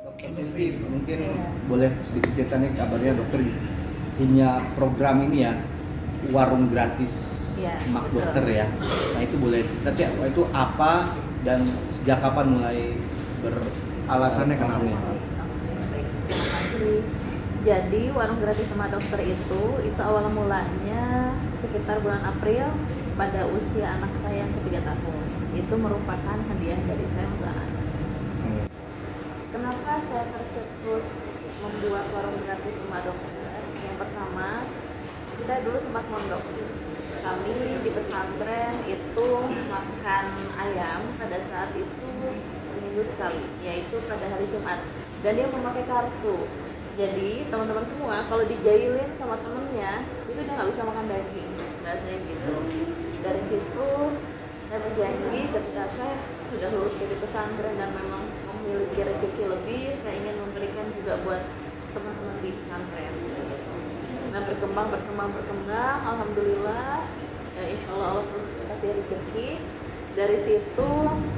Dokter Silvi, mungkin boleh sedikit cerita nih, kabarnya dokter punya program ini ya, warung gratis mak dokter ya. Nah itu boleh cerita sih, itu apa dan sejak kapan mulai Alasannya kenapa? Baik, terima kasih. Jadi warung gratis sama dokter itu awal mulanya sekitar bulan April pada usia anak saya yang ke-3 tahun. Itu merupakan hadiah dari saya untuk anak saya. Kenapa saya tercetus membuat warung gratis sama dokter? Yang pertama, saya dulu sempat mondok. Kami di pesantren itu makan ayam pada saat itu seminggu sekali, yaitu pada hari Jumat, dan dia memakai kartu. Jadi teman-teman semua kalau dijailin sama temennya itu dia nggak bisa makan daging, rasanya gitu. Dari situ saya berjanji ketika saya sudah lulus dari pesantren dan memang memiliki rezeki lebih, saya ingin memberikan juga buat teman-teman di pesantren. Nah berkembang, alhamdulillah ya, insya Allah Allah terus kasih rezeki. Dari situ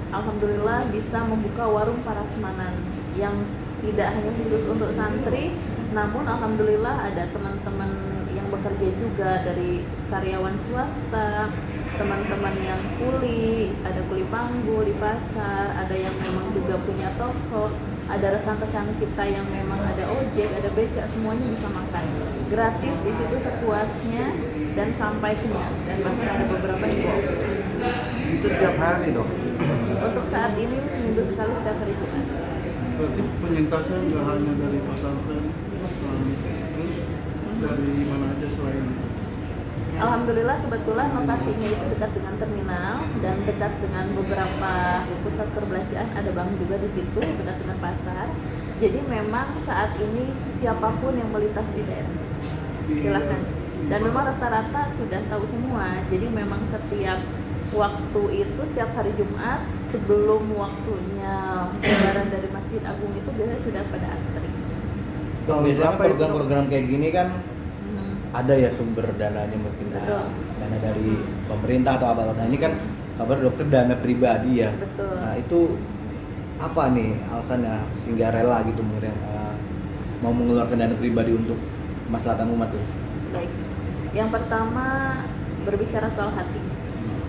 alhamdulillah bisa membuka warung parasmanan yang tidak hanya khusus untuk santri, namun alhamdulillah ada teman-teman yang bekerja juga dari karyawan swasta, teman-teman yang kuli, ada kuli panggul di pasar, ada yang memang juga punya toko, ada rekan-rekan kita yang memang ada ojek, ada becak, semuanya bisa makan gratis di situ sepuasnya dan sampai kenyang, dan bahkan ada beberapa yang Itu tiap hari dok? untuk saat ini seminggu sekali setiap hari Jumat. Berarti penyintasnya nggak hanya dari pesantren, terus dari mana aja selain Alhamdulillah kebetulan lokasinya itu dekat dengan terminal dan dekat dengan beberapa pusat perbelanjaan, ada bank juga di situ, dekat dengan pasar. Jadi memang saat ini siapapun yang melintas di daerah situ, silakan. Dan memang rata-rata sudah tahu semua. Jadi memang setiap waktu itu setiap hari Jumat sebelum waktunya lebaran dari Masjid Agung itu biasanya sudah pada antri. biasanya program-program kayak gini kan ada ya sumber dananya, mungkin dana dari pemerintah atau apa. Nah ini kan kabar dokter dana pribadi ya. Betul. Nah itu apa nih alasannya sehingga rela gitu mungkin mau mengeluarkan dana pribadi untuk kemaslahatan umat tuh? Baik, yang pertama berbicara soal hati.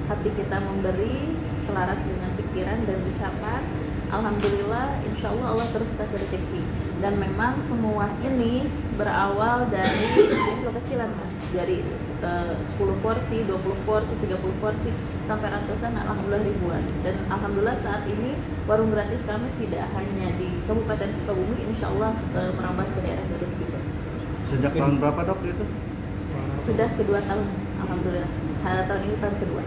Hati kita memberi selaras dengan pikiran dan ucapan. Alhamdulillah, insya Allah Allah terus kasih rezeki. Dan memang semua ini berawal dari kecil-kecilan mas, dari 10 porsi, 20 porsi, 30 porsi, sampai ratusan, alhamdulillah ribuan. Dan alhamdulillah saat ini warung gratis kami tidak hanya di Kabupaten Sukabumi, insya Allah merambah ke daerah Garut juga. Sejak tahun berapa dok itu? Sudah kedua tahun, alhamdulillah. Tahun ini tahun kedua.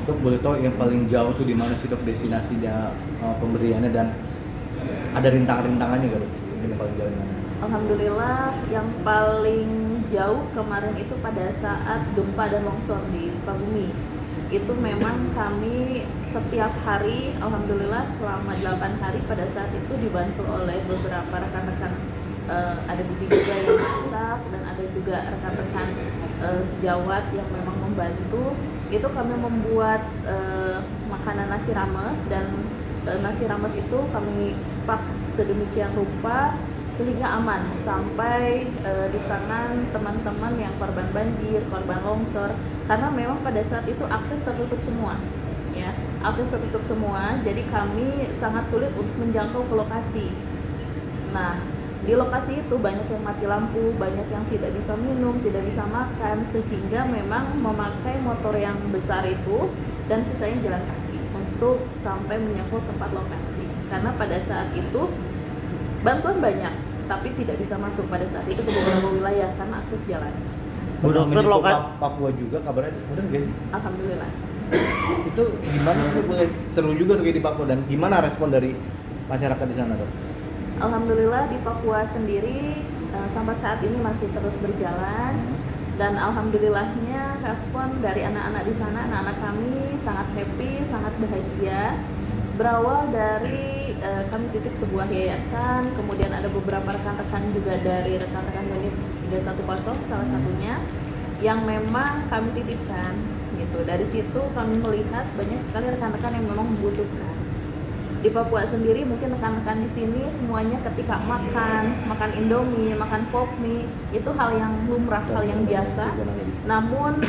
Dok boleh tahu yang paling jauh tuh di mana sih dok destinasinya, pemberiannya, dan ada rintangan-rintangannya gak dok? Mungkin yang paling jauh di mana? Alhamdulillah yang paling jauh kemarin itu pada saat gempa dan longsor di Sukabumi. Itu memang kami setiap hari, alhamdulillah selama 8 hari pada saat itu dibantu oleh beberapa rekan-rekan, ada bibi juga yang masak dan ada juga rekan-rekan sejawat yang memang membantu. Itu kami membuat makanan nasi rames, dan nasi rames itu kami pak sedemikian rupa sehingga aman sampai di tangan teman-teman yang korban banjir, korban longsor, karena memang pada saat itu akses tertutup semua ya, akses tertutup semua, jadi kami sangat sulit untuk menjangkau ke lokasi. Nah di lokasi itu banyak yang mati lampu, banyak yang tidak bisa minum, tidak bisa makan, sehingga memang memakai motor yang besar itu dan sisanya jalan kaki untuk sampai menyangkut tempat lokasi. Karena pada saat itu bantuan banyak, tapi tidak bisa masuk pada saat itu ke beberapa wilayah karena akses jalan. Bu dokter Papua juga kabarnya, benar nggak sih? Alhamdulillah. Itu gimana sih, boleh seru juga tuh kayak di Papua, dan gimana respon dari masyarakat di sana dok? Alhamdulillah di Papua sendiri sampai saat ini masih terus berjalan, dan alhamdulillahnya respon dari anak-anak di sana, anak-anak kami sangat happy, sangat bahagia. Berawal dari kami titip sebuah yayasan, kemudian ada beberapa rekan-rekan juga dari rekan-rekan unit 310 salah satunya yang memang kami titipkan, gitu. Dari situ kami melihat banyak sekali rekan-rekan yang memang membutuhkan. Di Papua sendiri mungkin rekan-rekan di sini semuanya ketika makan Indomie, makan pop mie itu hal yang lumrah, hal yang biasa. Namun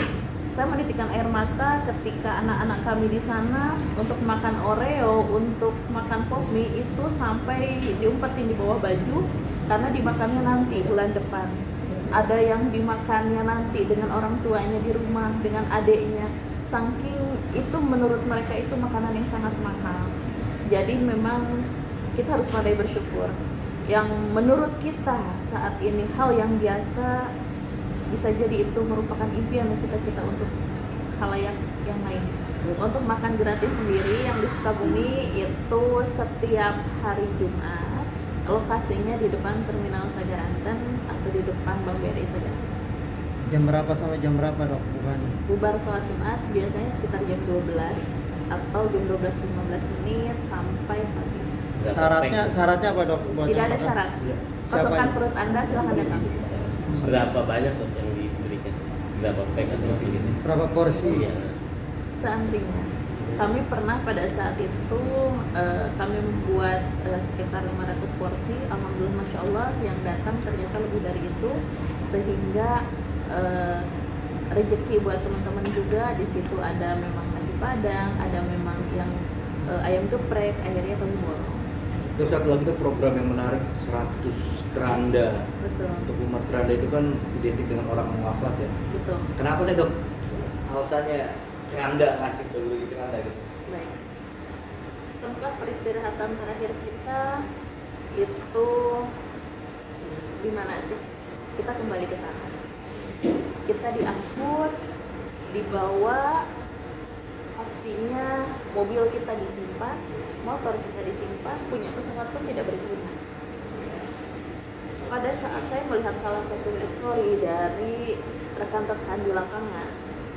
saya menitikan air mata ketika anak-anak kami di sana untuk makan Oreo, untuk makan pop mie itu sampai diumpetin di bawah baju karena dimakannya nanti bulan depan. Ada yang dimakannya nanti dengan orang tuanya di rumah, dengan adiknya. Saking itu menurut mereka itu makanan yang sangat mahal. Jadi memang kita harus pandai bersyukur. Yang menurut kita saat ini hal yang biasa bisa jadi itu merupakan impian dan cita-cita untuk khalayak yang lain. Untuk makan gratis sendiri yang di Sukabumi itu setiap hari Jumat, lokasinya di depan Terminal Sagaranten atau di depan Bank BRI Sagaranten. Jam berapa sampai jam berapa dok bukannya? Bubar sholat Jumat biasanya sekitar jam 12 atau jam 12.15 menit sampai habis. Syaratnya apa dok? Buat Tidak ada makan? syarat. Iya. Kosongkan Siapa- perut Anda, silahkan datang. Berapa banyak dok yang diberikan? Berapa pack atau begitu? Berapa porsi? Iya. Seantrinya. Kami pernah pada saat itu kami membuat sekitar 500 porsi. Alhamdulillah, masya Allah, yang datang ternyata lebih dari itu, sehingga rezeki buat teman-teman juga. Di situ ada memang nasi padang, ada memang yang ayam geprek. Akhirnya kami borong. Dok, satu lagi dok, program yang menarik 100 keranda. Betul, Untuk umat keranda itu kan identik dengan orang wafat ya. betul. Kenapa nih dok? Alasannya keranda, ngasih bagi keranda gitu. Baik. Tempat peristirahatan terakhir kita itu di mana sih? Kita kembali ke tanah. Kita diangkut, dibawa, pastinya mobil kita disimpan, motor kita disimpan, punya pesawat pun tidak berguna. Pada saat saya melihat salah satu live story dari rekan-rekan di lapangan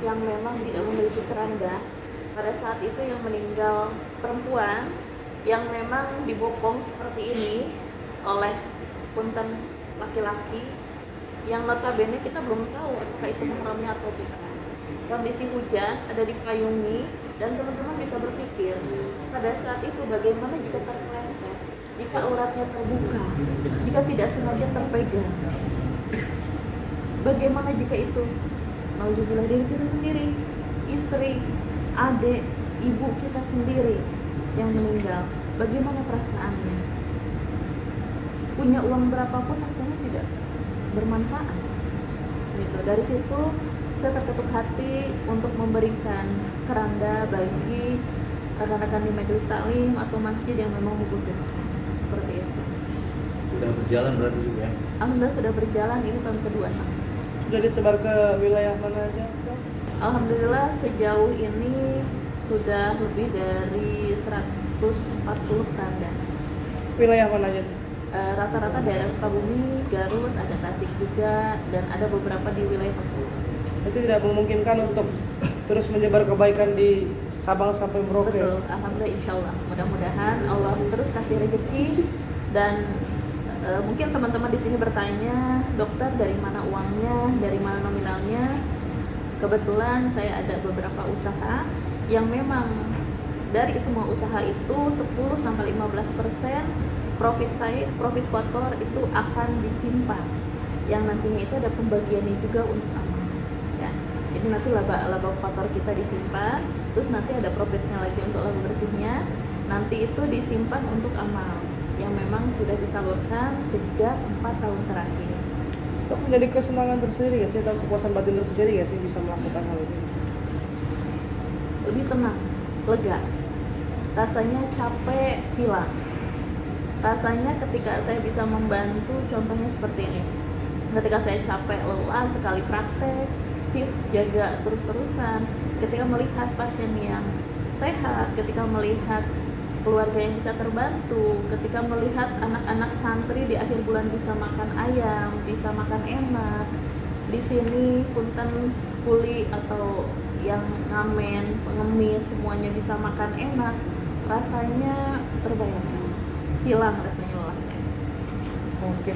yang memang tidak memiliki keranda, pada saat itu yang meninggal perempuan yang memang dibopong seperti ini oleh punten laki-laki yang notabene kita belum tahu apakah itu mahramnya atau bukan. Kondisi hujan, ada dipayungi, dan teman-teman bisa berpikir pada saat itu bagaimana jika terpleset, jika uratnya terbuka, jika tidak sengaja terpegang, bagaimana jika itu nauzubillah diri kita sendiri, istri, adik, ibu kita sendiri yang meninggal, bagaimana perasaannya? Punya uang berapapun rasanya tidak bermanfaat. Gitu. Dari situ saya terketuk hati untuk memberikan keranda bagi rekan-rekan di majelis taklim atau masjid yang memang membutuhkan. Seperti itu. Sudah berjalan berarti juga ya. Alhamdulillah sudah berjalan, ini tahun kedua. Sudah disebar ke wilayah mana aja dok? Alhamdulillah sejauh ini sudah lebih dari 140 keranda. Wilayah mana aja tuh? Rata-rata daerah Sukabumi, Garut, ada Tasik juga, dan ada beberapa di wilayah Papua. Itu tidak memungkinkan untuk terus menyebar kebaikan di Sabang sampai Merauke. Betul, alhamdulillah, insya Allah. Mudah-mudahan Allah terus kasih rezeki dan mungkin teman-teman di sini bertanya, dokter dari mana uangnya, dari mana nominalnya? Kebetulan saya ada beberapa usaha yang memang dari semua usaha itu 10-15% profit kotor itu akan disimpan, yang nantinya itu ada pembagiannya juga untuk amal ya. Jadi nanti laba kotor kita disimpan, terus nanti ada profitnya lagi untuk laba bersihnya, nanti itu disimpan untuk amal yang memang sudah disalurkan sejak 4 tahun terakhir. Dok, menjadi kesenangan tersendiri gak sih atau kepuasan batin tersendiri gak sih bisa melakukan hal itu? Lebih tenang, lega, rasanya capek hilang. Rasanya ketika saya bisa membantu, contohnya seperti ini, ketika saya capek, lelah sekali praktek, shift, jaga terus-terusan, ketika melihat pasien yang sehat, ketika melihat keluarga yang bisa terbantu, ketika melihat anak-anak santri di akhir bulan bisa makan ayam, bisa makan enak, di sini punten kuli atau yang ngamen, pengemis, semuanya bisa makan enak, rasanya terbayarkan. Hilang rasanya lelah saya. Oke.